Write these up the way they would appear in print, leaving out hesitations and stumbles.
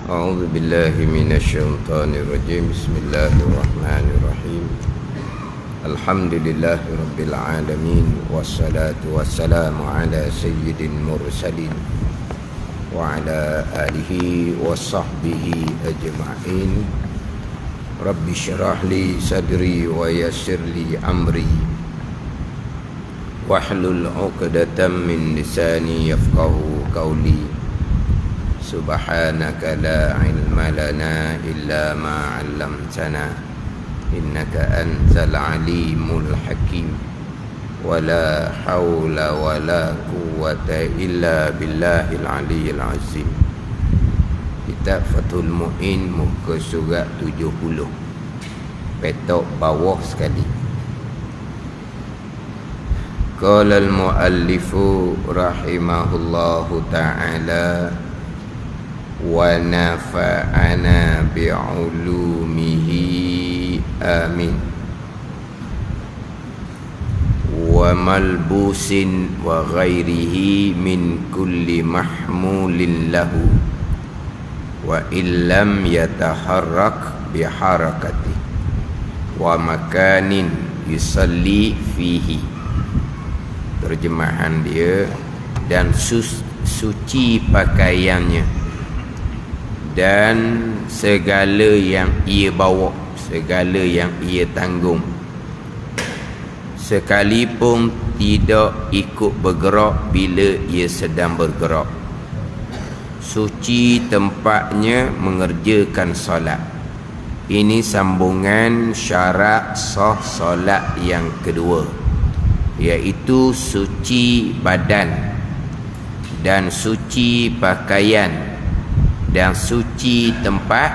أعوذ بالله من الشيطان الرجيم بسم الله الرحمن الرحيم الحمد لله رب العالمين والصلاة والسلام على سيد المرسلين وعلى آله وصحبه أجمعين رب اشرح لي صدري ويسر لي أمري واحلل عقدة من لساني يفقه قولي سبحانك لا علم لنا إلا ما علمتنا إنك أنت العليم الحكيم ولا حول ولا قوة إلا بالله العلي العظيم. Kitab Fathul Mu'in muka surat 70, petok bawah sekali. Qala al-muallifu rahimahullahu ta'ala wa nafa'ana bi'ulumihi amin wa malbusin wa ghairihi min kulli mahmulin lahu wa illam yataharrak biharakati wa makanin yusalli fihi. Terjemahan dia, dan suci pakaiannya dan segala yang ia bawa, segala yang ia tanggung, sekalipun tidak ikut bergerak bila ia sedang bergerak. Suci tempatnya mengerjakan solat. Ini sambungan syarat sah solat yang kedua, iaitu suci badan dan suci pakaian dan suci tempat,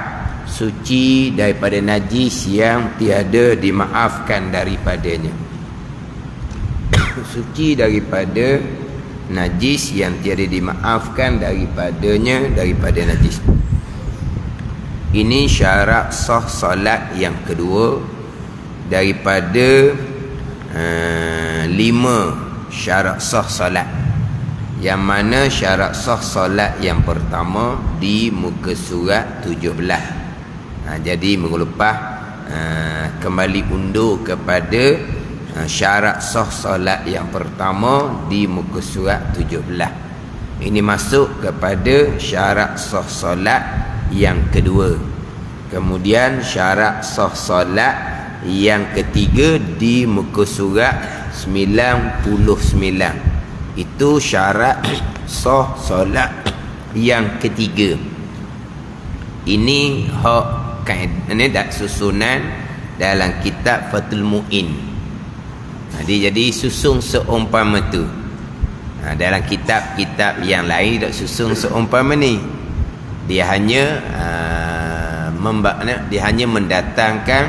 suci daripada najis yang tiada dimaafkan daripadanya. Suci daripada najis yang tiada dimaafkan daripadanya, daripada najis. Ini syarat sah solat yang kedua daripada 5 syarat sah solat, yang mana syarat sah solat yang pertama di muka surat 17. Jadi minggu lepas kembali undur kepada syarat sah solat yang pertama di muka surat 17. Ini masuk kepada syarat sah solat yang kedua. Kemudian syarat sah solat yang ketiga di muka surat 99. Itu syarat sah solat yang ketiga. Ini ini dak susunan dalam kitab Fathul Mu'in. Jadi susun seumpama tu. Dalam kitab-kitab yang lain tak susun seumpama ni. Dia hanya mendatangkan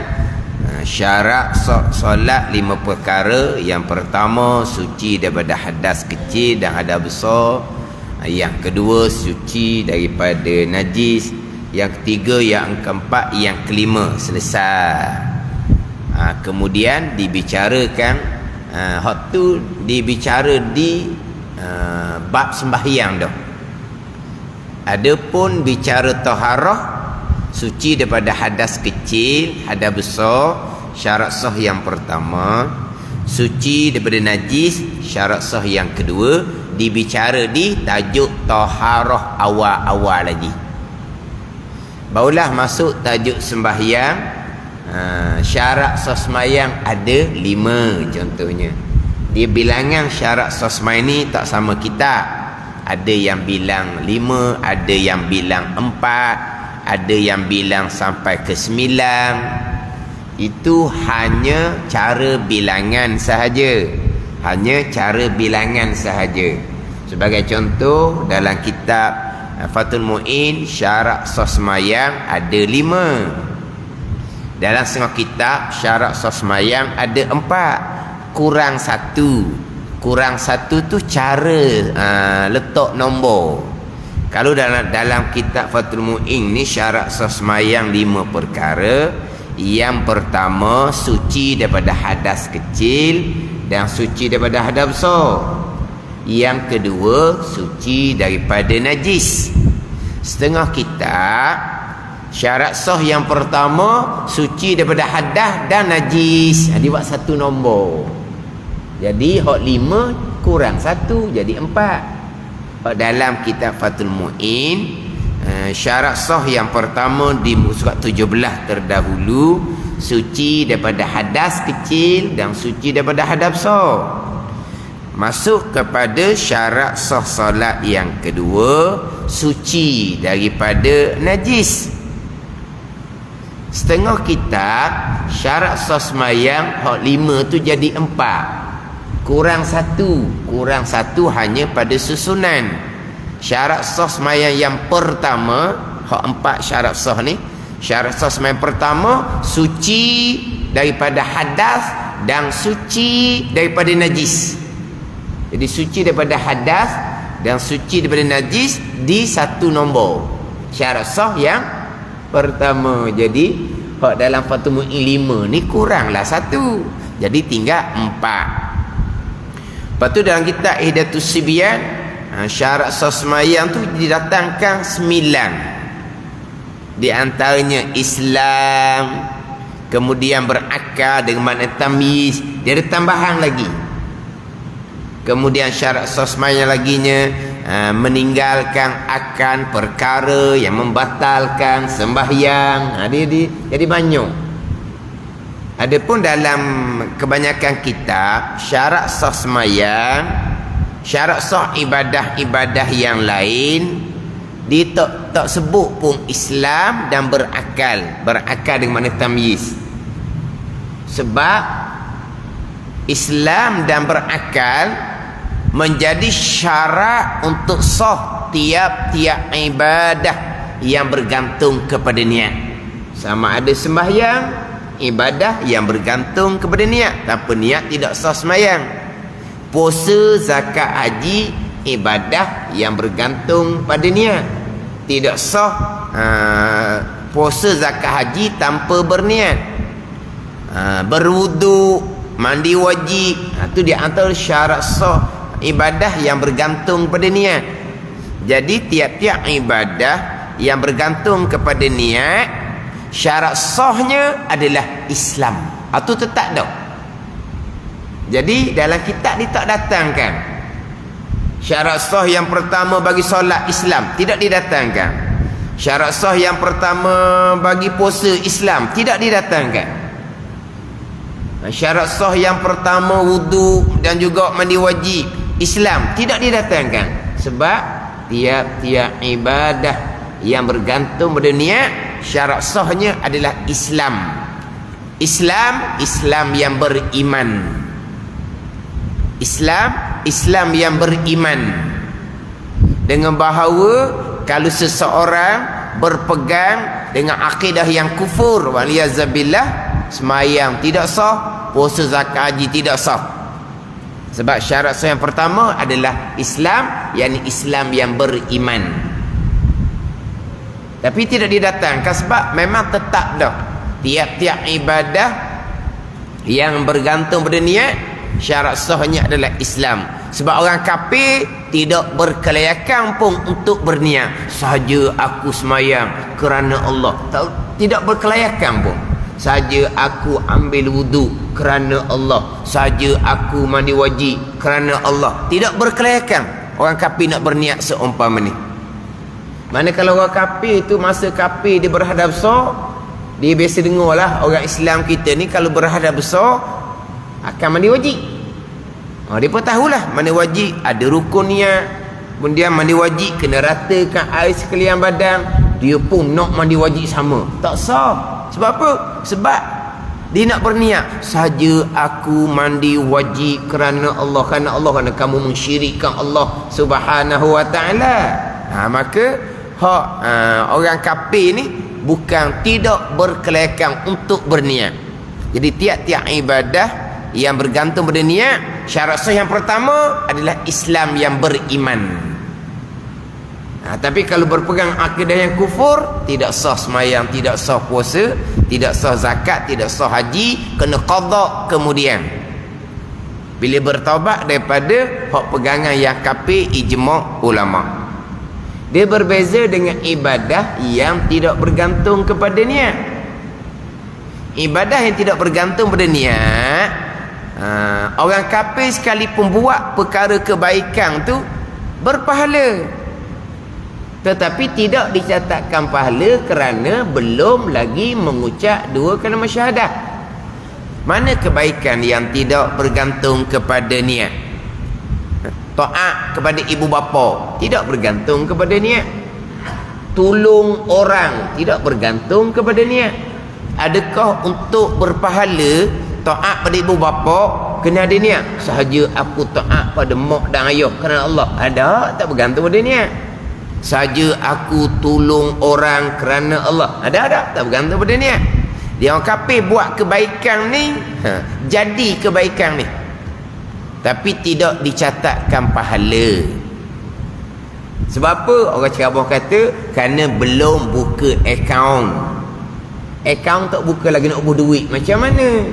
syarat solat 5 perkara. Yang pertama, suci daripada hadas kecil dan hadas besar. Yang kedua, suci daripada najis. Yang ketiga, yang keempat, yang kelima, selesai. Kemudian dibicarakan hak tu dibicara di bab sembahyang dah. Adapun bicara taharah, suci daripada hadas kecil, hadas besar, syarat sah yang pertama. Suci daripada najis, syarat sah yang kedua. Dibicara di tajuk taharah awal-awal lagi. Barulah masuk tajuk sembahyang. Syarat sah sembahyang ada 5 contohnya. Dia bilangan syarat sah sembahyang ni tak sama kita. Ada yang bilang 5, ada yang bilang 4, ada yang bilang sampai ke 9. Itu hanya cara bilangan sahaja. Hanya cara bilangan sahaja. Sebagai contoh, dalam kitab Fathul Mu'in, syarat sah sembahyang ada 5. Dalam setengah kitab, syarat sah sembahyang ada 4. Kurang 1. Kurang 1 tu cara letak nombor. Kalau dalam kitab Fathul Mu'in ni, syarat sah sembahyang 5 perkara. Yang pertama, suci daripada hadas kecil dan suci daripada hadas besar. Yang kedua, suci daripada najis. Setengah kitab syarat sah yang pertama suci daripada hadas dan najis. Dia buat satu nombor. Jadi hak 5 kurang 1 jadi 4. Dalam kitab Fathul Mu'in, syarat sah yang pertama di surat 17 terdahulu, suci daripada hadas kecil dan suci daripada hadas besar. Masuk kepada syarat sah solat yang kedua, suci daripada najis. Setengah kitab syarat sah semayang hak 5 tu jadi 4 kurang 1 hanya pada susunan. Syarat sah semayang yang pertama, hak 4 syarat sah ni, syarat sah semayang pertama suci daripada hadas dan suci daripada najis. Jadi suci daripada hadas dan suci daripada najis di satu nombor. Syarat sah yang pertama. Jadi hak dalam Fathul Mu'in 5 ni kuranglah 1. Jadi tinggal 4. Lepas tu dalam kitab Ihdatus Sibyan, syarat sah semayang tu didatangkan 9. Di antaranya Islam, kemudian berakal dengan makna tamyiz. Dia ada tambahan lagi. Kemudian syarat sah semayang laginya, meninggalkan akan perkara yang membatalkan sembahyang. Jadi banyak. Adapun dalam kebanyakan kitab syarat sah semayang, syarat sah ibadah-ibadah yang lain, dia tak sebut pun Islam dan berakal dengan makna tamyiz. Sebab Islam dan berakal menjadi syarat untuk sah tiap-tiap ibadah yang bergantung kepada niat. Sama ada sembahyang, ibadah yang bergantung kepada niat. Tanpa niat tidak sah sembahyang. Puasa, zakat, haji, ibadah yang bergantung pada niat. Tidak sah puasa, zakat, haji tanpa berniat. Berwuduk, mandi wajib, itu di antara syarat sah ibadah yang bergantung pada niat. Jadi tiap-tiap ibadah yang bergantung kepada niat, syarat sahnya adalah Islam. Itu tetap dah. Jadi dalam kitab ni tak datangkan syarat sah yang pertama bagi solat Islam, tidak didatangkan. Syarat sah yang pertama bagi puasa Islam, tidak didatangkan. Syarat sah yang pertama wudu dan juga mandi wajib Islam, tidak didatangkan. Sebab tiap-tiap ibadah yang bergantung pada niat, syarat sahnya adalah Islam. Islam yang beriman. Islam yang beriman dengan bahawa kalau seseorang berpegang dengan akidah yang kufur, waliyazabillah, semayang tidak sah, puasa, zakat, haji tidak sah. Sebab syarat sah yang pertama adalah Islam, yakni Islam yang beriman. Tapi tidak didatangkan sebab memang tetap dah tiap-tiap ibadah yang bergantung pada niat, syarat sahnya adalah Islam. Sebab orang kafir tidak berkelayakan pun untuk berniat, sahaja aku semayang kerana Allah. Tidak berkelayakan pun. Saja aku ambil wudu kerana Allah, saja aku mandi wajib kerana Allah. Tidak berkelayakan. Orang kafir nak berniat seumpama ni. Mana kalau orang kafir tu masa kafir dia berhadap besar, dia biasa dengar lah orang Islam kita ni kalau berhadap besar akan mandi wajib. Dia pun tahulah mandi wajib ada rukunnya. Kemudian mandi wajib kena ratakan air sekalian badan. Dia pun nak mandi wajib sama. Tak sah. Sebab apa? Sebab dia nak berniat, saja aku mandi wajib kerana Allah, kerana kamu mensyirikkan Allah Subhanahu wa taala. Maka orang kafir ni bukan tidak berkelayakan untuk berniat. Jadi tiap-tiap ibadah yang bergantung pada niat, syarat sah yang pertama adalah Islam yang beriman. Tapi kalau berpegang akidah yang kufur, tidak sah semayang, tidak sah puasa, tidak sah zakat, tidak sah haji, kena qada kemudian. Bila bertaubat daripada hak pegangan yang kafir ijma' ulama. Dia berbeza dengan ibadah yang tidak bergantung kepada niat. Ibadah yang tidak bergantung pada niat, orang kafir sekalipun buat perkara kebaikan tu berpahala, tetapi tidak dicatatkan pahala kerana belum lagi mengucap dua kalimah syahadah. Mana kebaikan yang tidak bergantung kepada niat? Taat kepada ibu bapa tidak bergantung kepada niat. Tolong orang tidak bergantung kepada niat. Adakah untuk berpahala taat pada ibu bapa kena ada niat? Sahaja aku taat pada mak dan ayah kerana Allah, ada tak bergantung pada niat. Sahaja aku tolong orang kerana Allah, ada tak bergantung pada niat. Dia orang kafir buat kebaikan ni, jadi kebaikan ni, tapi tidak dicatatkan pahala. Sebab apa? Orang Cerabang kata kerana belum buka akaun. Akaun tak buka lagi nak bubuh duit macam mana?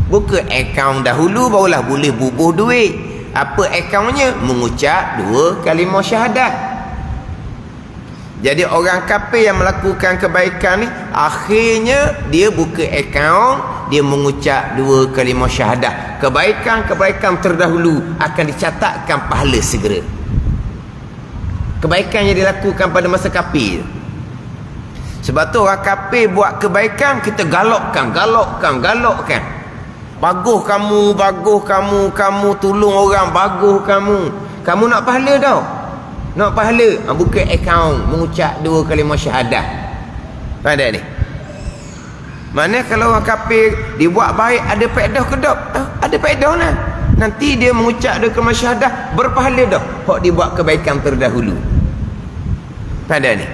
Buka akaun dahulu barulah boleh bubuh duit. Apa akaunnya? Mengucap dua kalimah syahadat. Jadi orang kafir yang melakukan kebaikan ni, akhirnya dia buka akaun, dia mengucap dua kalimah syahadat. Kebaikan-kebaikan terdahulu akan dicatatkan pahala segera. Kebaikan yang dilakukan pada masa kafir. Sebab tu orang kafir buat kebaikan, kita galakkan. Bagus kamu, kamu tolong orang, bagus kamu. Kamu nak pahala tau. Nak pahala, buka akaun, mengucap dua kalimah syahadah. Ada ni. Mana kalau orang kafir dibuat baik, ada faedah ke tak? Ada faedah lah. Nanti dia mengucap dua kalimah syahadah, berpahala dah. Hak dibuat kebaikan terdahulu. Ada ni.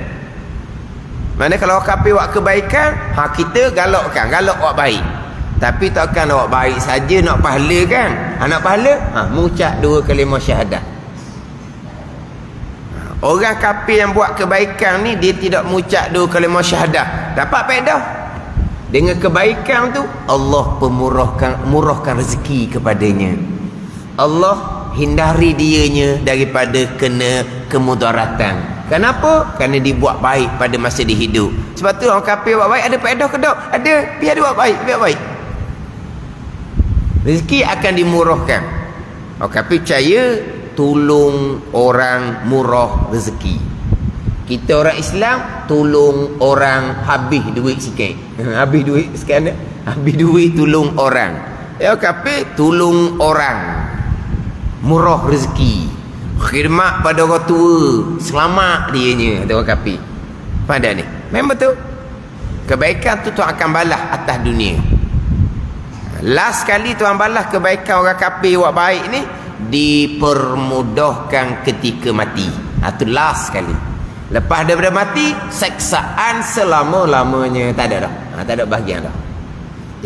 Mana kalau orang kafir buat kebaikan, kita galak buat baik. Tapi takkan buat baik saja nak pahala kan? Nak pahala, mengucap dua kalimah syahadah. Orang kafir yang buat kebaikan ni, dia tidak mengucap dua kalimah syahadah, dapat faedah. Dengan kebaikan tu, Allah murahkan rezeki kepadanya. Allah hindari dianya daripada kena kemudaratan. Kenapa? Kerana dibuat baik pada masa dia hidup. Sebab tu orang kafir buat baik, ada faedah ke tak? Ada. Biar dia buat baik. Rezeki akan dimurahkan. Orang kafir percaya tolong orang murah rezeki. Kita orang Islam tolong orang habis duit sikit. Habis duit sekarang, habis duit tolong orang. Orang kafir tolong orang murah rezeki. Khidmat pada orang tua, selamat dianya, ada orang kafir. Pada ni memang betul. Kebaikan tu Tuhan akan balas atas dunia. Last kali Tuhan balas kebaikan orang kafir buat baik ni, dipermudahkan ketika mati. Itu last kali. Lepas daripada mati, seksaan selama-lamanya tak ada dah. Tak ada bahagian dah.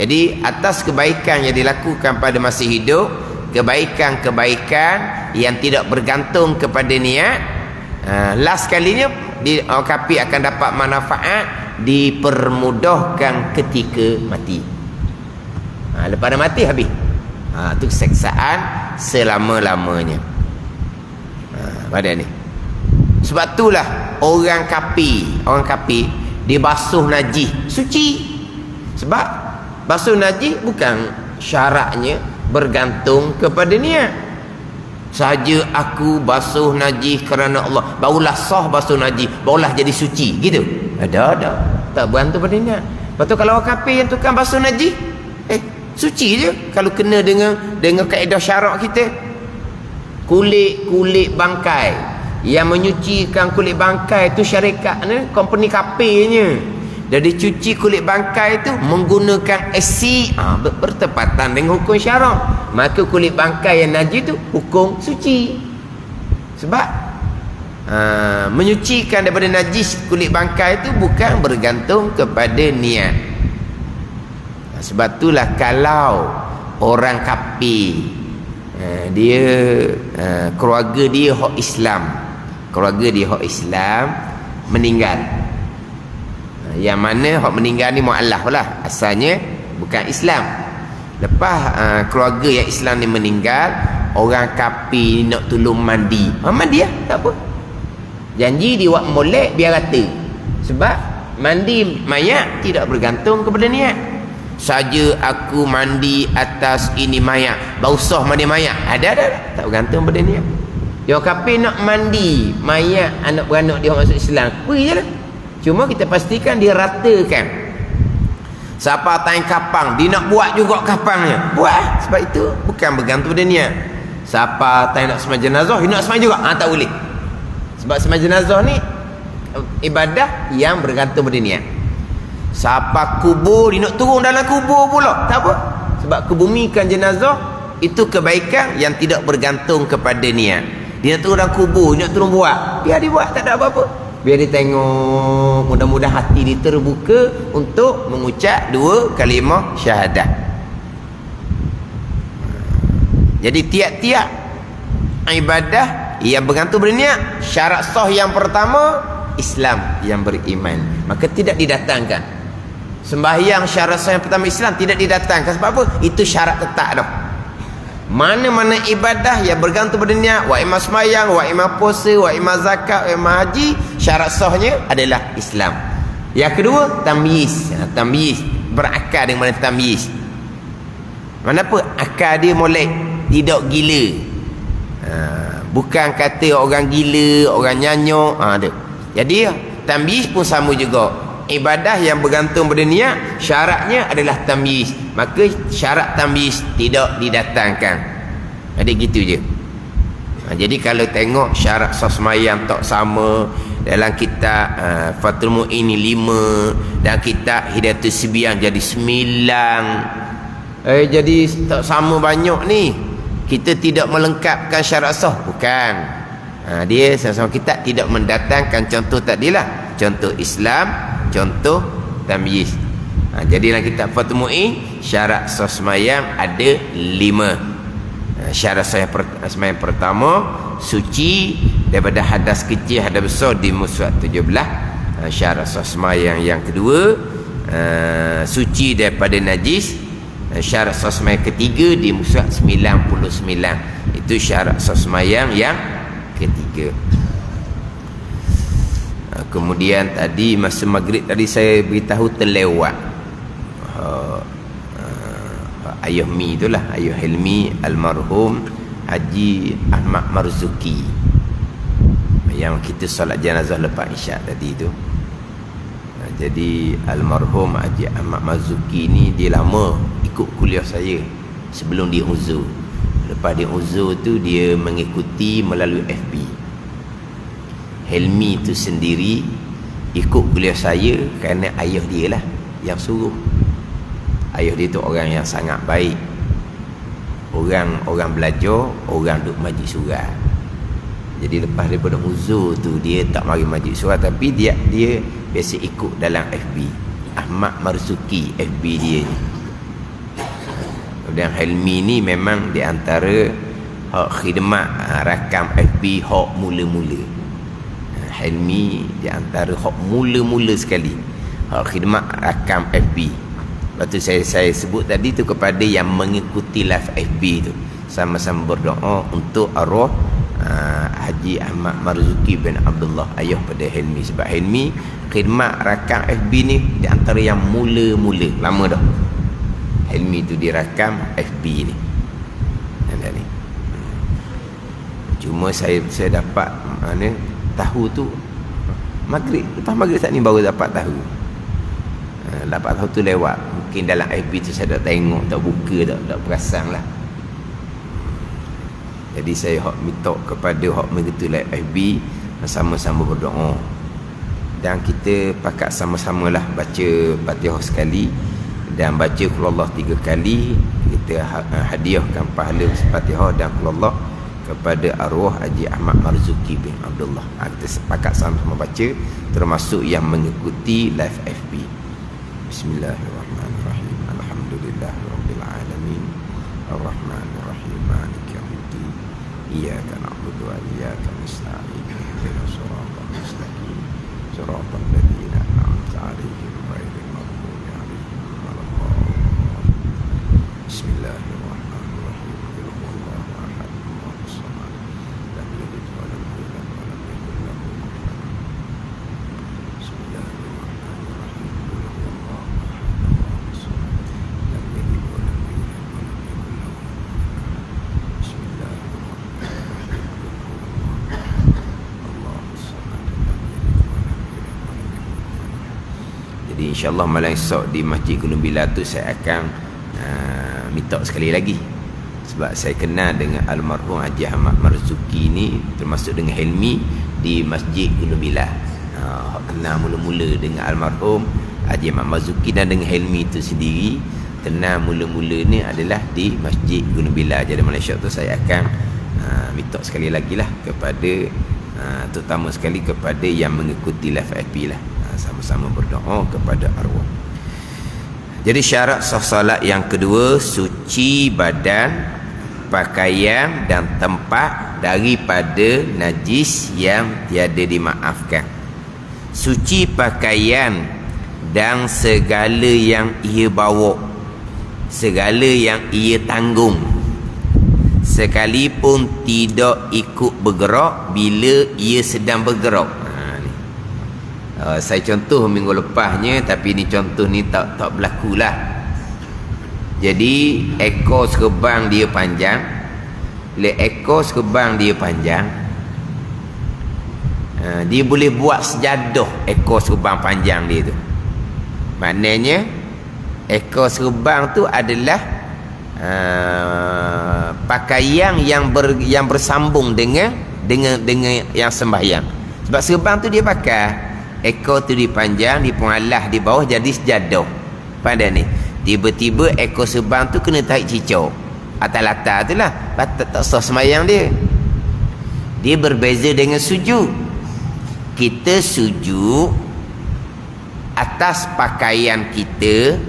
Jadi atas kebaikan yang dilakukan pada masa hidup, kebaikan-kebaikan yang tidak bergantung kepada niat, last kalinya orang kafir akan dapat manfaat, dipermudahkan ketika mati. Lepas dah mati habis. Itu keseksaan selama-lamanya. Pada ni. Sebab itulah orang kafir dia basuh najis suci. Sebab basuh najis bukan syaratnya bergantung kepada niat. Sahaja aku basuh najis kerana Allah, barulah sah basuh najis, barulah jadi suci, gitu. Ada. Tak bergantung pada niat. Lepas tu kalau orang kafir yang tukang basuh najis, suci je kalau kena dengan kaedah syarak kita. Kulit bangkai, yang menyucikan kulit bangkai tu syarikat ni, company kafirnya. Jadi cuci kulit bangkai itu menggunakan asid, bertepatan dengan hukum syarak. Maka kulit bangkai yang najis itu hukum suci. Sebab menyucikan daripada najis kulit bangkai itu bukan bergantung kepada niat. Sebab itulah kalau orang kafir, dia keluarga dia hak Islam, meninggal. Yang mana hak meninggal ni mu'allaf lah, asalnya bukan Islam. Lepas keluarga yang Islam ni meninggal, orang kafir nak tolong mandi, mandi lah, tak apa. Janji dia buat molek biar rata. Sebab mandi mayat tidak bergantung kepada niat. Saja aku mandi atas ini mayat, bau sah mandi mayat, ada tak bergantung pada niat. Dia kafir nak mandi mayat anak beranak dia masuk Islam, pergi je lah. Cuma kita pastikan dia ratakan. Siapa tanya kapang, dia nak buat juga kapangnya, buat. Sebab itu bukan bergantung pada niat. Siapa tanya nak sembah jenazah, dia nak sembah juga, tak boleh. Sebab sembah jenazah ni ibadah yang bergantung pada niat. Siapa kubur, dia nak turun dalam kubur pula, tak apa. Sebab kebumikan jenazah itu kebaikan yang tidak bergantung kepada niat. Dia nak turun dalam kubur, dia nak turun buat, biar dia buat, tak ada apa-apa. Biar dia tengok, mudah-mudahan hati dia terbuka untuk mengucap 2 kalimah syahadah. Jadi tiap-tiap ibadah yang bergantung pada niat, syarat sah yang pertama Islam yang beriman, maka tidak didatangkan. Sembahyang syarat sah yang pertama Islam tidak didatangkan. Sebab apa? Itu syarat tetap dah. Mana-mana ibadah yang bergantung pada niat, wa imam sembahyang, wa imam puasa, wa imam zakat, wa imam haji, syarat sahnya adalah Islam. Yang kedua, tamyiz. Tamyiz berakal dengan mana tamyiz. Mana apa? Akal dia molek, tidak gila. Bukan kata orang gila, orang nyanyok, ada. Jadi tamyiz pun sama juga. Ibadah yang bergantung pada niat, syaratnya adalah tamyiz. Maka syarat tamyiz tidak didatangkan. Jadi gitu je. Jadi kalau tengok syarat sah sembahyang tak sama dalam kitab Fathul Mu'in 5, dan kitab Hidayatus Sibyan jadi 9. Jadi tak sama banyak ni. Kita tidak melengkapkan syarat sah, bukan. Dia sama-sama kitab tidak mendatangkan contoh tadilah. Contoh Islam, contoh tamyiz. Jadi dalam kitab Fathul Mu'in, syarat sah sembahyang ada 5. Syarat sah sembahyang pertama, suci daripada hadas kecil, hadas besar di Muswat 17. Syarat sah sembahyang yang kedua, suci daripada najis. Syarat sah sembahyang ketiga di Muswat 99. Itu syarat sah sembahyang yang ketiga. Kemudian tadi masa maghrib tadi saya beritahu terlewat ayah Mi itulah, ayah Hilmi almarhum Haji Ahmad Marzuki yang kita solat jenazah lepas isyak tadi tu. Jadi almarhum Haji Ahmad Marzuki ni dia lama ikut kuliah saya sebelum dia uzur. Lepas dia uzur tu dia mengikuti melalui FB. Helmi tu sendiri ikut kuliah saya kerana ayah dia lah yang suruh. Ayah dia tu orang yang sangat baik. Orang belajar, orang duk majlis surat. Jadi lepas daripada uzur tu dia tak mari majlis surat, tapi dia biasa ikut dalam FB. Ahmad Marzuki FB dia ni. Dan Helmi ni memang di antara hak khidmat rakam FB hak mula-mula. Helmi di antara hak mula-mula sekali hak khidmat rakam FB. Lepas tu saya sebut tadi tu kepada yang mengikuti live FB tu, sama-sama berdoa untuk arwah Haji Ahmad Marzuki bin Abdullah, ayah pada Helmi. Sebab Helmi khidmat rakam FB ni di antara yang mula-mula, lama dah Helmi tu dirakam FB ni. Ni cuma saya dapat mana tahu tu maghrib, lepas maghrib saat ni baru dapat tahu. Dapat tahu tu lewat, mungkin dalam FB tu saya tak tengok, tak buka, tak perasan lah. Jadi saya minta kepada hak begitu like FB, sama-sama berdoa, dan kita pakat sama-sama lah baca Fatihah sekali dan baca Qul Allah 3 kali. Kita hadiahkan pahala Fatihah dan Qul Allah kepada arwah Haji Ahmad Marzuki bin Abdullah. Kita sepakat sama-sama baca, termasuk yang mengikuti live FB. Bismillahirrahmanirrahim. Alhamdulillahirabbil alamin. Arrahmanirrahim. Maliki yaumiddin. Iyyaka na'budu wa iyyaka nasta'in. Ihdinas siratal mustaqim. Siratal ladzina an'amta 'alaihim ghairil maghdubi 'alaihim waladdallin. Bismillahirrahmanirrahim. Qul huwallahu ahad, Allahus samad. Lam yalid wa lam yulad wa lam yakul lahu kufuwan Jadi insyaAllah malam esok di Masjid Gunung Bila tu saya akan minta sekali lagi, sebab saya kenal dengan almarhum Haji Ahmad Marzuki ni, termasuk dengan Helmi di Masjid Gunung Bila. Kenal mula-mula dengan almarhum Haji Ahmad Marzuki dan dengan Helmi itu sendiri, kenal mula-mula ni adalah di Masjid Gunung Bila. Jadi Malaysia tu saya akan minta sekali lagi lah kepada terutama sekali kepada yang mengikuti live FB lah, sama-sama berdoa kepada arwah. Jadi syarat sah solat yang kedua, suci badan, pakaian dan tempat daripada najis yang tiada dimaafkan. Suci pakaian dan segala yang ia bawa, segala yang ia tanggung, sekalipun tidak ikut bergerak bila ia sedang bergerak. Saya contoh minggu lepasnya, tapi ni contoh ni tak berlaku lah. Jadi ekor sekerbang dia panjang. Bila ekor sekerbang dia panjang, dia boleh buat sejadah ekor sekerbang panjang dia tu. Maknanya ekor sekerbang tu adalah pakaian yang bersambung dengan yang sembahyang. Sebab sekerbang tu dia pakai, ekor tu dipanjang, dipengalah di bawah jadi sejadah. Pada ni tiba-tiba ekor sekerbang tu kena tarik cicau atas latar tu lah, tak sah sembahyang dia. Dia berbeza dengan sujud. Kita sujud atas pakaian kita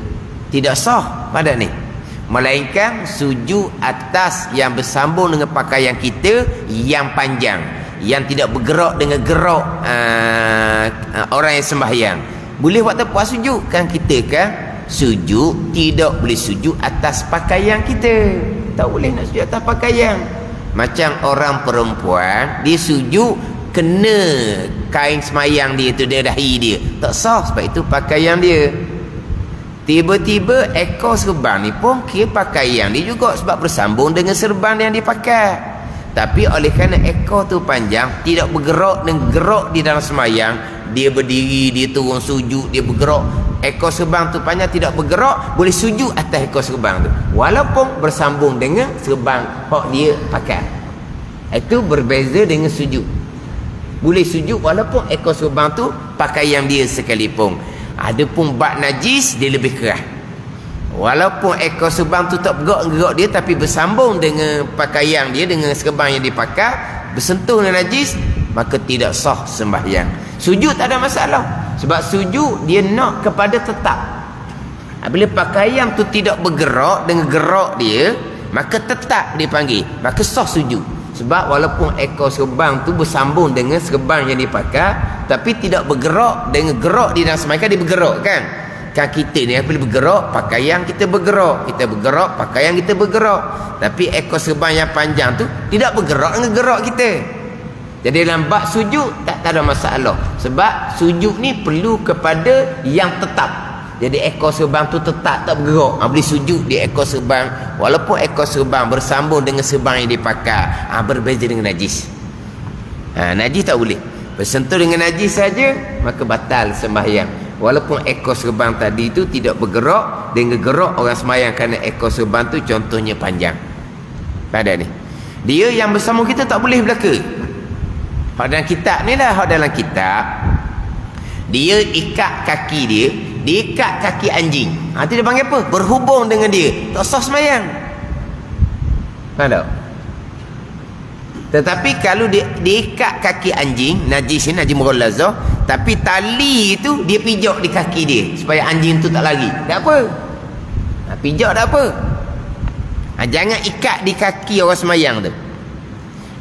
tidak sah pada ni, melainkan sujud atas yang bersambung dengan pakaian kita yang panjang, yang tidak bergerak dengan gerak orang yang sembahyang. Boleh buat apa sujud? Kan kita kan sujud tidak boleh sujud atas pakaian kita. Tak boleh nak sujud atas pakaian. Macam orang perempuan, dia sujud kena kain semayang dia tu, dia dahi dia, tak sah, sebab itu pakaian dia. Tiba-tiba ekor serban ni pun kira pakaian dia juga, sebab bersambung dengan serban yang dipakai. Tapi oleh kerana ekor tu panjang, tidak bergerak dan gerak di dalam semayang, dia berdiri, dia turun sujud, dia bergerak, ekor serban tu panjang tidak bergerak, boleh sujud atas ekor serban tu walaupun bersambung dengan serban hak dia pakai. Itu berbeza dengan sujud. Boleh sujud walaupun ekor serban tu pakaian dia sekalipun. Adapun bab najis dia lebih keras. Walaupun ekor serban tu tak bergerak dia, tapi bersambung dengan pakaian dia, dengan serban yang dipakai, bersentuh dengan najis, maka tidak sah sembahyang. Sujud tak ada masalah, sebab sujud dia nak kepada tetap. Bila pakaian tu tidak bergerak dengan gerak dia, maka tetap dipanggil, maka sah sujud. Sebab walaupun ekor serban tu bersambung dengan serban yang dipakai, tapi tidak bergerak dengan gerak di dalam semayang. Dia bergerak kan? Kan kita ni apabila bergerak, pakaian kita bergerak, kita bergerak, pakaian kita bergerak. Tapi ekor serban yang panjang tu tidak bergerak dengan gerak kita. Jadi dalam bab sujud tak ada masalah, sebab sujud ni perlu kepada yang tetap. Jadi ekor serban tu tetap tak bergerak, boleh sujud di ekor serban walaupun ekor serban bersambung dengan serban yang dipakai. Berbeza dengan najis. Najis tak boleh bersentuh dengan najis saja, maka batal sembahyang. Walaupun ekor serban tadi tu tidak bergerak dengan gerak orang sembahyang, kerana ekor serban tu contohnya panjang. Pada ni dia yang bersama kita tak boleh belaka. Hak dalam kitab ni lah, hak dalam kitab dia ikat kaki dia, ikat kaki anjing. Itu dia panggil apa? Berhubung dengan dia, tak sah sembahyang. Ada. Tetapi kalau dia ikat kaki anjing, najis ni, najis mughalazah, tapi tali itu dia pijak di kaki dia supaya anjing tu tak lari, tak apa. Pijak tak apa. Jangan ikat di kaki orang sembahyang tu.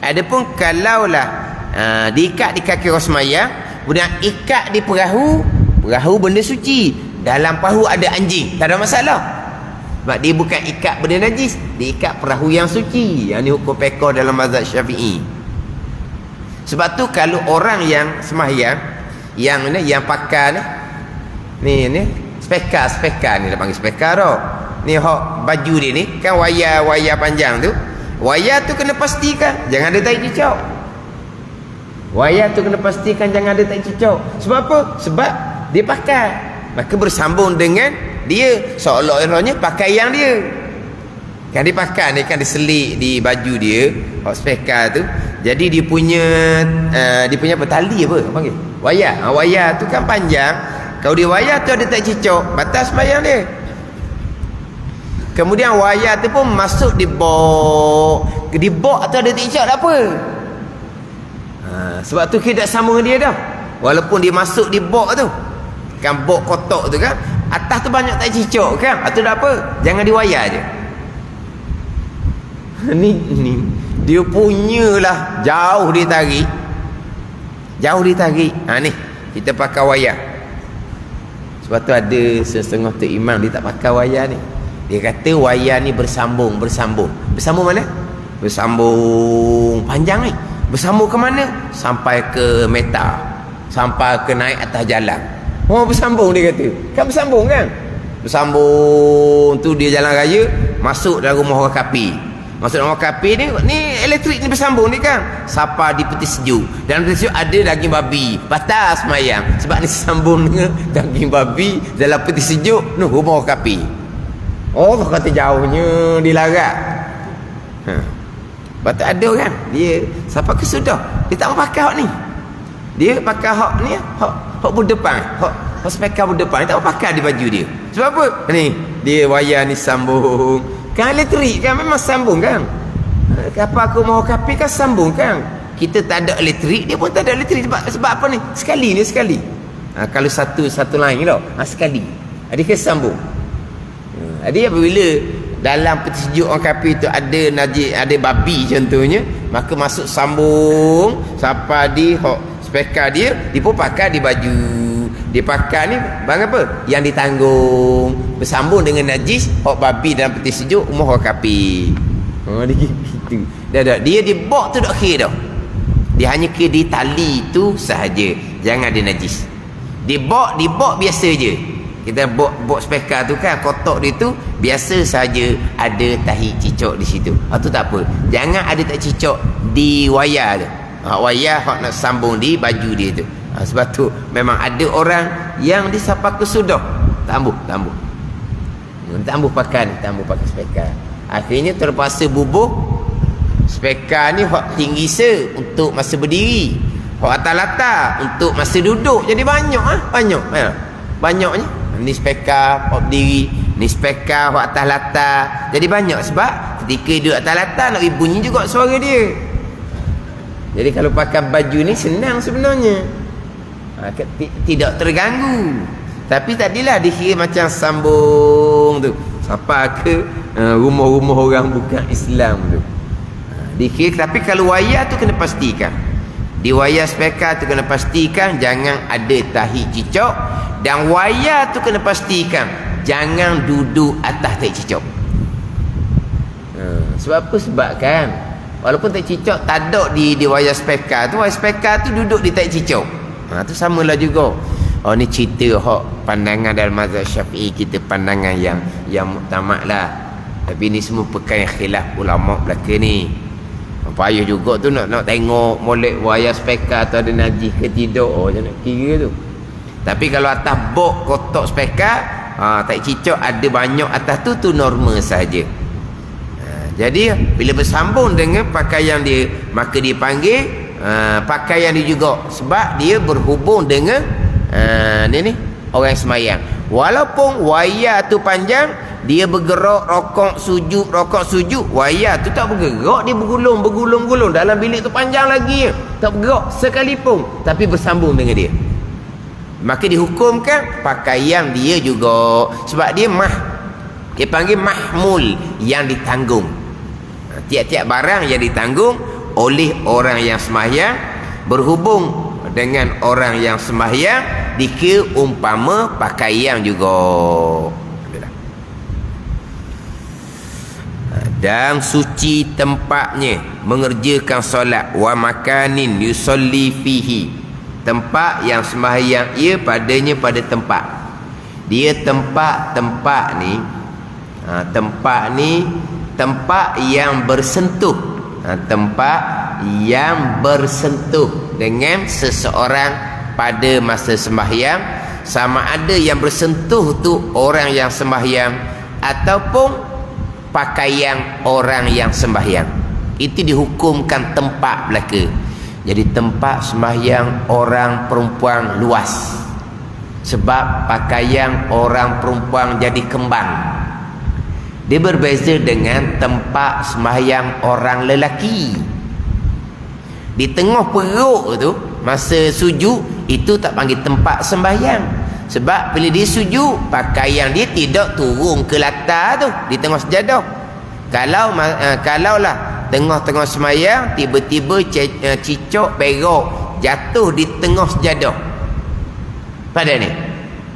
Adapun kalaulah diikat di kaki orang sembahyang, kemudian ikat di perahu benda suci, dalam perahu ada anjing, tak ada masalah. Sebab dia bukan ikat benda najis, dia ikat perahu yang suci. Yang ni hukum fiqh dalam mazhab Syafi'i. Sebab tu kalau orang yang sembahyang, yang pakai ni spekar ni, dia panggil spekar tau. Ni hak baju dia ni kan, wayar panjang tu. Wayar tu kena pastikan jangan ada tarik cicak. Wayar tu kena pastikan jangan ada tarik cicak. Sebab apa? Sebab dia pakai. maka bersambung dengan dia, seolah-olahnya pakaian dia kan dipakai ni, kan diselik di baju dia hot spekar tu. Jadi dia punya apa, tali apa panggil, wayar. Wayar tu kan panjang, kalau dia wayar tu ada tak cicok, batas sembahyang dia. Kemudian wayar tu pun masuk di bok tu ada tak cicok, tak apa. Sebab tu kita tak sambung dengan dia dah, walaupun dia masuk di bok tu kan, bok kotak tu kan, atas tu banyak tak cicok kan, itu tak apa, jangan diwayar je. Ni dia punyalah jauh dia tarik. Ni kita pakai wayar. Sebab tu ada setengah tu imam dia tak pakai wayar ni. Dia kata wayar ni bersambung mana? Bersambung panjang ni. Bersambung ke mana? Sampai ke meter, sampai ke naik atas jalan. Bersambung dia kata. Kan bersambung kan? Bersambung tu dia jalan raya, masuk dalam rumah orang kapi. Masuk dalam rumah kapi ni elektrik ni bersambung ni kan, sampai di peti sejuk. Dalam peti sejuk ada daging babi, batas semayang. Sebab ni sambung dengan daging babi dalam peti sejuk ni rumah orang kapi. Allah kata jauhnya dilarang. Lepas tu ada kan, dia sampai ke sudah dia tak mau pakai hak ni. Dia pakai hak ni, hak berdepan, hak spekar berdepan, dia tak mau pakai di baju dia. Sebab apa? Ni dia wayar ni sambung kan, elektrik kan, memang sambung kan. Apa aku mau kapi kan sambung kan. Kita tak ada elektrik, dia pun tak ada elektrik. Sebab apa ni? Sekali. Kalau satu lain tau, sekali dia kena sambung. Jadi apabila dalam peti sejuk orang kapi tu ada najis, ada babi contohnya, maka masuk sambung sampai di spekar dia pun pakai di baju. Dia pakai ni bang apa? Yang ditanggung, bersambung dengan najis hok babi dalam peti sejuk rumah orang kapi. Dia gitu. Dia di bok tu tak kira dah. Dia hanya kira di tali tu sahaja, jangan ada najis. Di bok biasa je. Kita bok spekar tu kan, kotak dia tu biasa saja ada tahi cicok di situ. Tu tak apa. Jangan ada tak cicok di wayar tu. Wayar hok nak sambung di baju dia tu. Sebab tu memang ada orang yang disapa ke sudah tambuh pakai spekar. Akhirnya terpaksa bubuh spekar ni hak tinggi untuk masa berdiri, hak atas latar untuk masa duduk. Jadi banyaknya ni spekar hak berdiri, ni spekar hak atas latar. Jadi banyak sebab ketika duduk atas latar nak bunyi juga suara dia. Jadi kalau pakai baju ni senang sebenarnya, tidak terganggu. Tapi tadilah dikira macam sambung tu sampai ke rumah-rumah orang bukan Islam tu dikira. Tapi kalau wayar tu kena pastikan, di wayar spekar tu kena pastikan jangan ada tahi cicok, dan wayar tu kena pastikan jangan duduk atas tahi cicok. Sebab apa? Sebab kan walaupun tahi cicok tak ada di wayar spekar tu duduk di tahi cicok. Tu samalah juga. Ni cerita hak pandangan dalam mazhab Syafi'i kita, pandangan yang muktamad lah. Tapi ni semua perkara khilaf ulama belaka ni. Payah juga tu nak tengok molek wayar spekar tu ada najis ke tidak. Jangan nak kira tu. Tapi kalau atas bok kotak spekar, tak cicok ada banyak atas tu normal saja. Jadi bila bersambung dengan pakaian dia, maka dia panggil pakaian dia juga, sebab dia berhubung dengan ni orang semayang. Walaupun wayar tu panjang, dia bergerak rokok sujud, wayar tu tak bergerak, dia bergulung dalam bilik tu panjang lagi, tak bergerak sekalipun, tapi bersambung dengan dia. Maka dihukumkan pakaian dia juga, sebab dia dia panggil mahmul, yang ditanggung. Tiap-tiap barang yang ditanggung oleh orang yang sembahyang berhubung dengan orang yang sembahyang dikira umpama pakaian juga. Dan suci tempatnya mengerjakan solat, wa makanin yusalli fihi, tempat yang sembahyang ia padanya, pada tempat dia. Tempat ni tempat yang bersentuh, tempat yang bersentuh dengan seseorang pada masa sembahyang, sama ada yang bersentuh tu orang yang sembahyang ataupun pakaian orang yang sembahyang. Itu dihukumkan tempat belaka. Jadi tempat sembahyang orang perempuan luas, sebab pakaian orang perempuan jadi kembang. Dia berbeza dengan tempat sembahyang orang lelaki. Di tengah perut tu masa sujud, itu tak panggil tempat sembahyang. Sebab bila dia sujud, pakaian dia tidak turun ke latar tu di tengah sejadah. Kalaulah tengah-tengah sembahyang tiba-tiba cicak perak jatuh di tengah sejadah, pada ni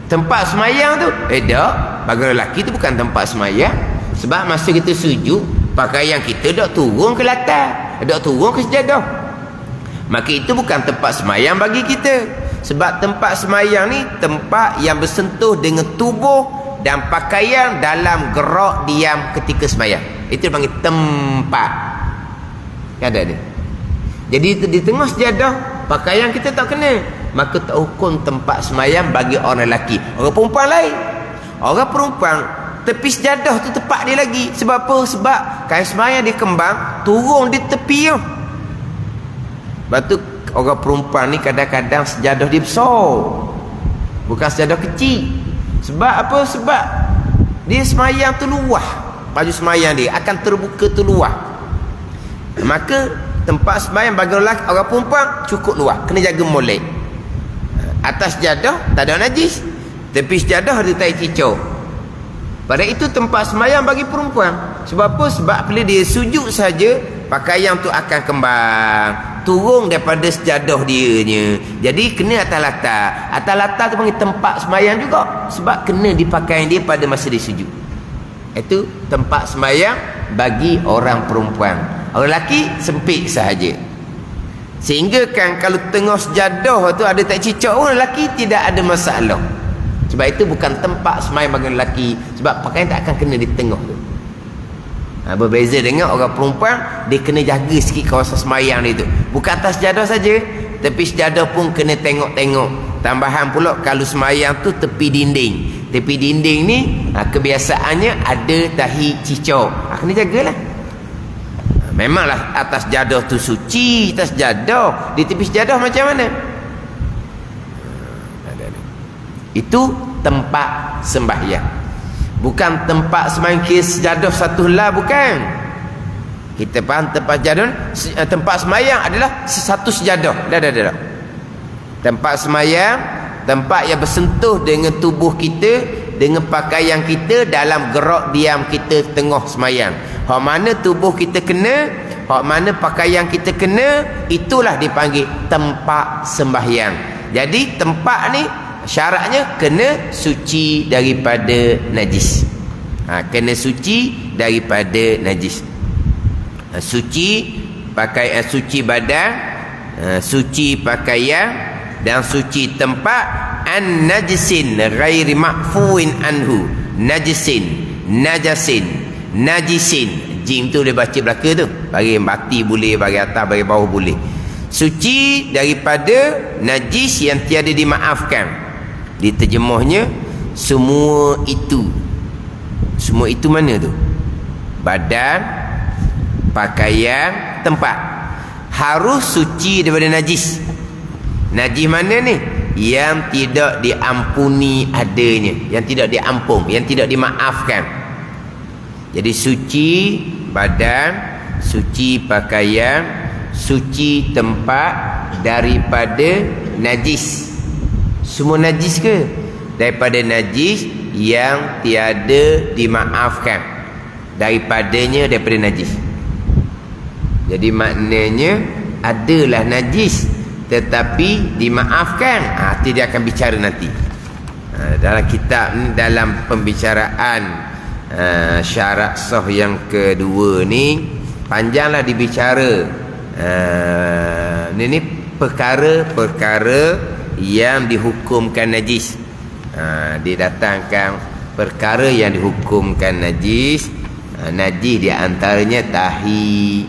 tempat sembahyang tu tak. Bagi lelaki tu bukan tempat sembahyang. Sebab masa kita sujud, pakaian kita tak turun ke latar, tak turun ke sejadah. Maka itu bukan tempat sembahyang bagi kita. Sebab tempat sembahyang ni tempat yang bersentuh dengan tubuh dan pakaian dalam gerak diam ketika sembahyang. Itu dipanggil tempat. Ada ni. Jadi di tengah sejadah pakaian kita tak kena, maka tak hukum tempat sembahyang bagi orang lelaki. Orang perempuan lain. Orang perempuan tepi sejadah tu tempat dia lagi. Sebab apa? Sebab kain sembahyang dia kembang turun di tepi tu. Sebab tu orang perempuan ni kadang-kadang sejadah dia besar, bukan sejadah kecil. Sebab apa? Sebab dia sembahyang tu luah, baju sembahyang dia akan terbuka tu luah. Maka tempat sembahyang bagi orang perempuan cukup luah, kena jaga molek. Atas sejadah tak ada najis, tepi sejadah ada tai cicak. Pada itu tempat sembahyang bagi perempuan. Sebab apa? Sebab bila dia sujud saja, pakaian tu akan kembang turun daripada sejadah dia nya. Jadi kena atas latar. Atas latar tu panggil tempat sembahyang juga, sebab kena dipakai dia pada masa dia sujud. Itu tempat sembahyang bagi orang perempuan. Orang lelaki sempit sahaja. Sehingga kan kalau tengah sejadah tu ada tak cicak, orang lelaki tidak ada masalah. Sebab itu bukan tempat sembahyang bagi lelaki, sebab pakaian tak akan kena di tengah tu. Berbeza dengan orang perempuan, dia kena jaga sikit kawasan sembahyang dia tu. Bukan atas sejadah saja, tepi sejadah pun kena tengok-tengok. Tambahan pula kalau sembahyang tu tepi dinding. Tepi dinding ni kebiasaannya ada tahi cicak. Kena jagalah. Memanglah atas sejadah tu suci, atas sejadah. Di tepi sejadah macam mana? Itu tempat sembahyang. Bukan tempat sembahyang sejadah satu helai, bukan. Kita faham tempat sejadah, tempat sembahyang adalah satu sejadah. Dah. Tempat sembahyang, tempat yang bersentuh dengan tubuh kita, dengan pakaian kita dalam gerak diam kita tengah sembahyang. Hak mana tubuh kita kena, hak mana pakaian kita kena, itulah dipanggil tempat sembahyang. Jadi tempat ni syaratnya kena suci daripada najis. Kena suci daripada najis. Suci suci badan, suci pakaian dan suci tempat. An najisin ghairi ma'fuin anhu. Najisin. Jim tu dia baca belaka tu, bagi mati boleh, bagi atas, bagi bawah boleh. Suci daripada najis yang tiada dimaafkan. Diterjemahnya semua itu. Semua itu mana tu? Badan, pakaian, tempat. Harus suci daripada najis. Najis mana ni? Yang tidak diampuni adanya, yang tidak diampun, yang tidak dimaafkan. Jadi suci badan, suci pakaian, suci tempat daripada najis. Semua najis ke? Daripada najis yang tiada dimaafkan. Daripada najis. Jadi maknanya adalah najis tetapi dimaafkan. Itu dia akan bicara nanti. Dalam kitab ni, dalam pembicaraan syarat sah yang kedua ni, panjanglah dibicara. Ini perkara-perkara yang dihukumkan najis. Didatangkan perkara yang dihukumkan najis. Najis di antaranya tahi,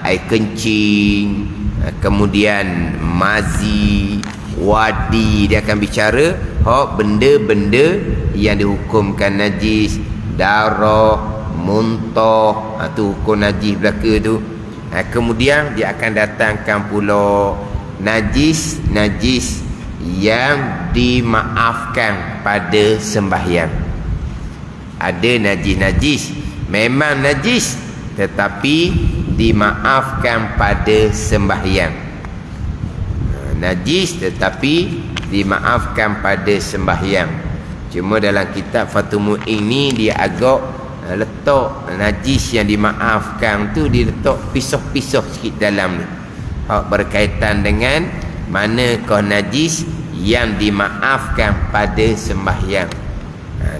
air kencing, kemudian mazi, wadi. Dia akan bicara hak benda-benda yang dihukumkan najis, darah, muntah, tu hukum najis belaka tu. Kemudian dia akan datangkan pula najis yang dimaafkan pada sembahyang. Ada najis memang najis tetapi dimaafkan pada sembahyang. Najis tetapi dimaafkan pada sembahyang. Cuma dalam kitab Fathul Mu'in ni dia agak letak najis yang dimaafkan tu, dia letak pisah-pisah sikit dalam ni. Berkaitan dengan manakah najis yang dimaafkan pada sembahyang.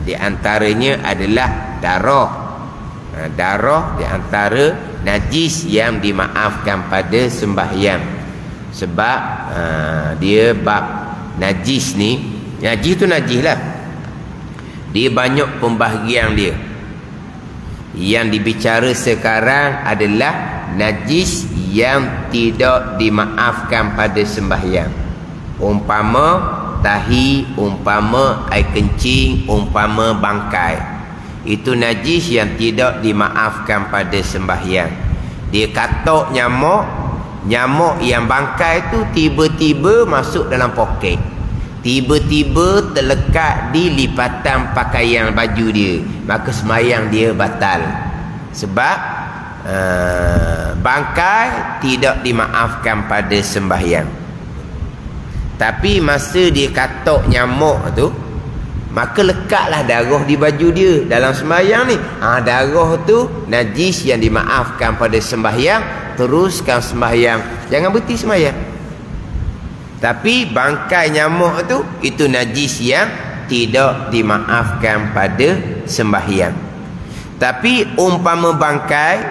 Di antaranya adalah darah. Darah di antara najis yang dimaafkan pada sembahyang. Sebab dia bab najis ni, najis tu najis lah, dia banyak pembahagian dia. Yang dibicara sekarang adalah najis yang tidak dimaafkan pada sembahyang. Umpama tahi, umpama air kencing, umpama bangkai. Itu najis yang tidak dimaafkan pada sembahyang. Dia katok nyamuk yang bangkai tu tiba-tiba masuk dalam poket, tiba-tiba terlekat di lipatan pakaian baju dia, maka sembahyang dia batal. Sebab bangkai tidak dimaafkan pada sembahyang. Tapi masa dia katok nyamuk tu, maka lekatlah darah di baju dia dalam sembahyang ni. Darah tu najis yang dimaafkan pada sembahyang. Teruskan sembahyang, jangan berhenti sembahyang. Tapi bangkai nyamuk tu, itu najis yang tidak dimaafkan pada sembahyang. Tapi umpama bangkai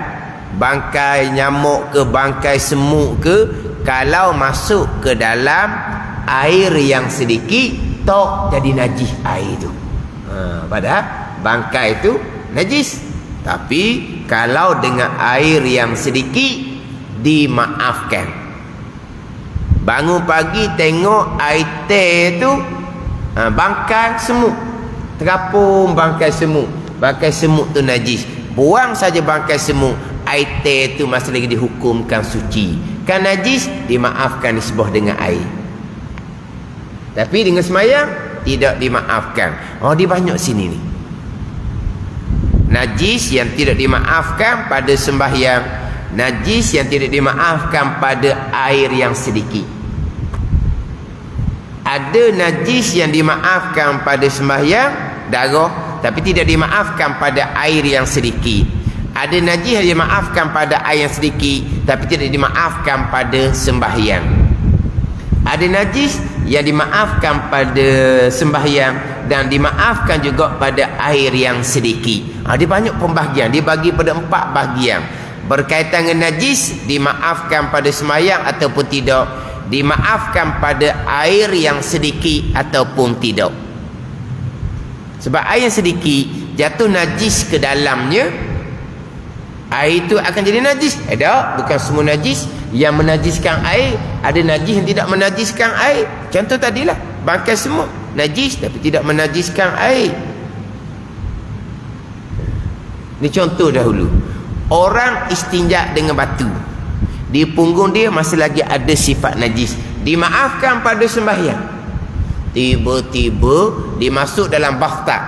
nyamuk ke, bangkai semut ke, kalau masuk ke dalam air yang sedikit, tok jadi najis air tu. Padahal bangkai tu najis, tapi kalau dengan air yang sedikit dimaafkan. Bangun pagi tengok air teh tu bangkai semut, terapung bangkai semut. Bangkai semut tu najis, buang saja bangkai semut, air teh tu masih lagi dihukumkan suci. Kan najis, dimaafkan disebut dengan air. Tapi dengan sembahyang tidak dimaafkan. Dia banyak sini ni. Najis yang tidak dimaafkan pada sembahyang, najis yang tidak dimaafkan pada air yang sedikit. Ada najis yang dimaafkan pada sembahyang, darah, tapi tidak dimaafkan pada air yang sedikit. Ada najis yang dimaafkan pada air yang sedikit, tapi tidak dimaafkan pada sembahyang. Ada najis yang dimaafkan pada sembahyang dan dimaafkan juga pada air yang sedikit. Dia banyak pembahagian, dia bagi pada 4 bahagian. Berkaitan dengan najis, dimaafkan pada sembahyang ataupun tidak, dimaafkan pada air yang sedikit ataupun tidak. Sebab air yang sedikit jatuh najis ke dalamnya, air itu akan jadi najis. Bukan semua najis yang menajiskan air, ada najis yang tidak menajiskan air. Contoh tadilah bangkai semut, najis tapi tidak menajiskan air. Ini contoh dahulu. Orang istinja dengan batu, di punggung dia masih lagi ada sifat najis, dimaafkan pada sembahyang. Tiba-tiba dia masuk dalam bathtub.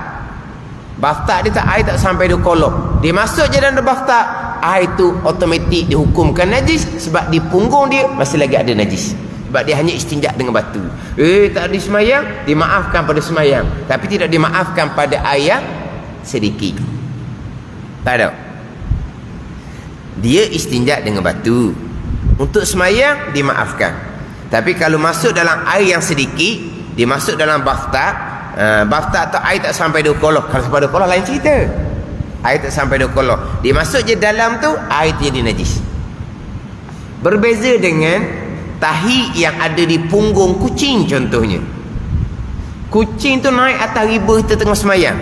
Bathtub dia air tak sampai 2 kolom, dia masuk je dalam bathtub, air tu automatik dihukumkan najis. Sebab di punggung dia masih lagi ada najis, sebab dia hanya istinja dengan batu. Tak ada sembahyang, dimaafkan pada sembahyang, tapi tidak dimaafkan pada air sedikit. Tak ada. Dia istinja dengan batu, untuk sembahyang dimaafkan. Tapi kalau masuk dalam air yang sedikit, dia masuk dalam bathtub, bathtub tu air tak sampai 2 kolom. Kalau sampai 2 kolom lain cerita, air tak sampai 2 kolom, dia masuk je dalam tu, air tu jadi najis. Berbeza dengan tahi yang ada di punggung kucing contohnya. Kucing tu naik atas riba kita tengah sembahyang,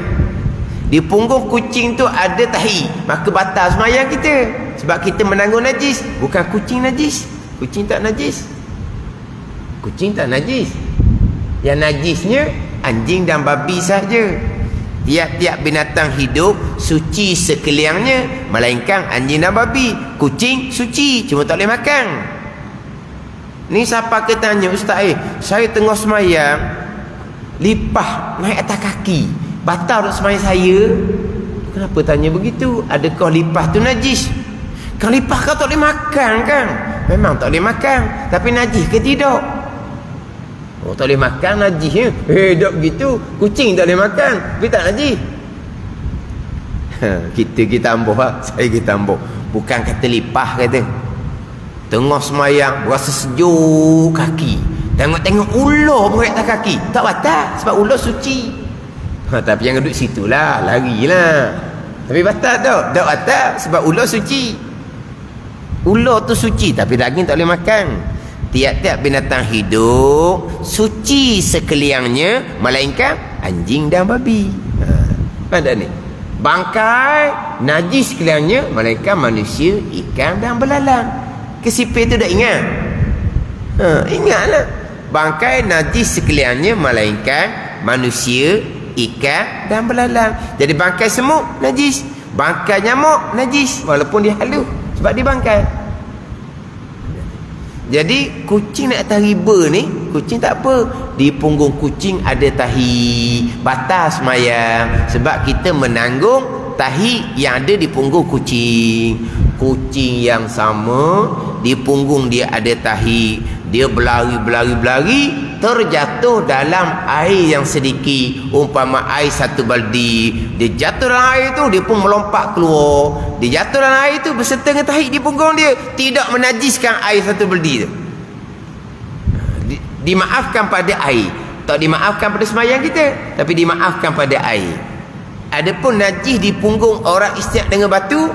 di punggung kucing tu ada tahi, maka batal sembahyang kita. Sebab kita menanggung najis, bukan kucing najis. Kucing tak najis, kucing tak najis. Yang najisnya anjing dan babi saja. Tiap-tiap binatang hidup suci sekaliannya, melainkan anjing dan babi. Kucing suci, cuma tak boleh makan. Ni siapa ke tanya, ustaz, saya tengah semayang, lipah naik atas kaki, batal tak semayang saya? Kenapa tanya begitu? Adakah lipah tu najis? Kan lipah kau tak boleh makan kan? Memang tak boleh makan, tapi najis ke tidak? Oh, tak boleh makan najis ya? Tak begitu. Kucing tak boleh makan, tapi tak najis. Kita ambuh lah. Saya kita ambuh. Bukan kata lipah kata. Tengah semayang, rasa sejuk kaki. Tengok-tengok ular pun atas kaki. Tak batal, sebab ular suci. Tapi yang duduk situ lah, larilah. Tapi batal tak? Tak batal, sebab ular suci. Ular tu suci, tapi daging tak boleh makan. Tiap-tiap binatang hidup suci sekaliannya, melainkan anjing dan babi. Ada ni. Bangkai najis sekaliannya, melainkan manusia, ikan dan belalang. Kesipir tu dah ingat? Ingatlah. Bangkai najis sekaliannya, melainkan manusia, ikan dan belalang. Jadi bangkai semut najis, bangkai nyamuk najis, walaupun dia halus sebab dia bangkai. Jadi kucing nak atas riba ni, kucing tak apa, di punggung kucing ada tahi, batas semayang, sebab kita menanggung tahi yang ada di punggung kucing. Kucing yang sama, di punggung dia ada tahi, dia berlari, terjatuh dalam air yang sedikit, umpama air satu baldi, dia jatuh dalam air tu, dia pun melompat keluar, dia jatuh dalam air tu berserta dengan tahi di punggung dia, tidak menajiskan air satu baldi tu. Dimaafkan pada air, tak dimaafkan pada semayang kita, tapi dimaafkan pada air. Adapun najis di punggung orang istiak dengan batu,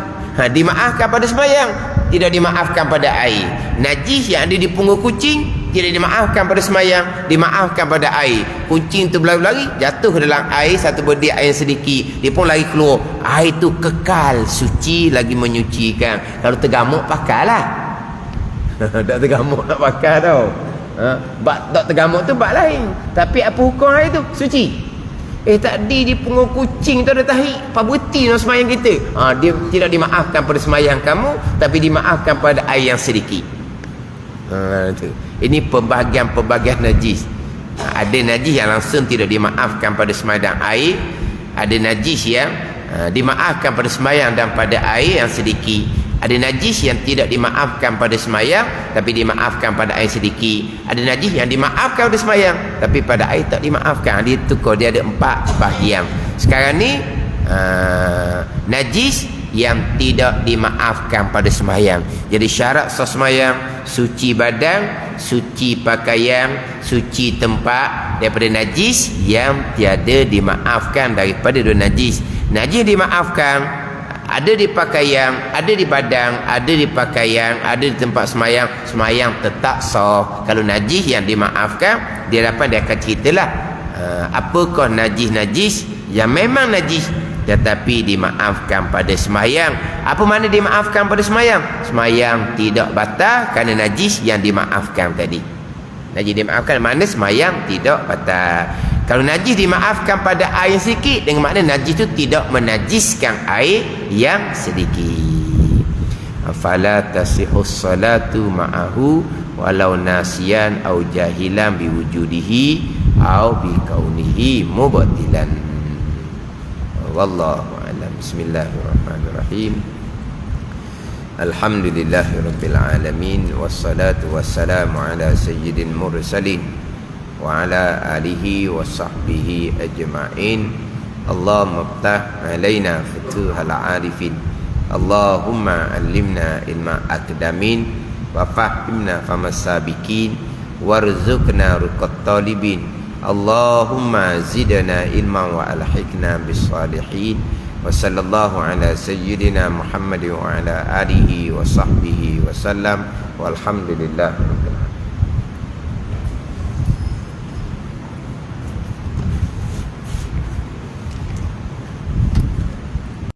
dimaafkan pada semayang, tidak dimaafkan pada air. Najis yang ada di punggung kucing tidak dimaafkan pada semayang, dimaafkan pada air. Kucing tu berlari-lari, jatuh dalam air satu berdik air sedikit, dia pun lari keluar, air tu kekal suci, lagi menyucikan. Kalau tergamuk pakailah. Tak tergamuk nak pakai tau. Tak tergamuk tu bab lain, tapi apa hukum air tu? Suci. Tadi di punggung kucing tu ada tahi, apa berhenti dalam semayang kita? Dia tidak dimaafkan pada semayang kamu, tapi dimaafkan pada air yang sedikit. Ini pembahagian najis. Ada najis yang langsung tidak dimaafkan pada semayang air, ada najis yang dimaafkan pada semayang dan pada air yang sedikit. Ada najis yang tidak dimaafkan pada semayang, tapi dimaafkan pada air sedikit. Ada najis yang dimaafkan pada semayang, tapi pada air tak dimaafkan. Dia tukar, dia ada 4 bahagian. Sekarang ni najis yang tidak dimaafkan pada semayang. Jadi syarat sah semayang, suci badan, suci pakaian, suci tempat daripada najis yang tiada dimaafkan daripada dua najis. Najis dimaafkan ada di pakaian, ada di badan, ada di pakaian, ada di tempat semayang, semayang tetap sah. Kalau najis yang dimaafkan, dia dapat dia akan ceritalah apakah najis-najis yang memang najis tetapi dimaafkan pada semayang. Apa makna dimaafkan pada semayang? Semayang tidak batal kerana najis yang dimaafkan tadi. Najis dimaafkan makna semayang tidak batal. Kalau najis dimaafkan pada air sedikit, dengan makna najis itu tidak menajiskan air yang sedikit. Afala tasihus salatu ma'ahu walau nasiyan au jahilan biwujudihi au bikaunihi mubatilan. Wallahu a'lam. Bismillahirrahmanirrahim. Alhamdulillahirabbil alamin wassalatu wassalamu ala sayyidil mursalin wa ala alihi wa sahbihi ajma'in. Allahumma iftah alaina futuhal arifin. Allahumma allimna ilma akdamin wa fahimna famas sabiqin warzuqna ruqat talibin. Allahumma zidna ilma wa alhiqna bis salihin. Wa sallallahu ala sayyidina Muhammad wa ala alihi wa sahbihi wa sallam. Walhamdulillah.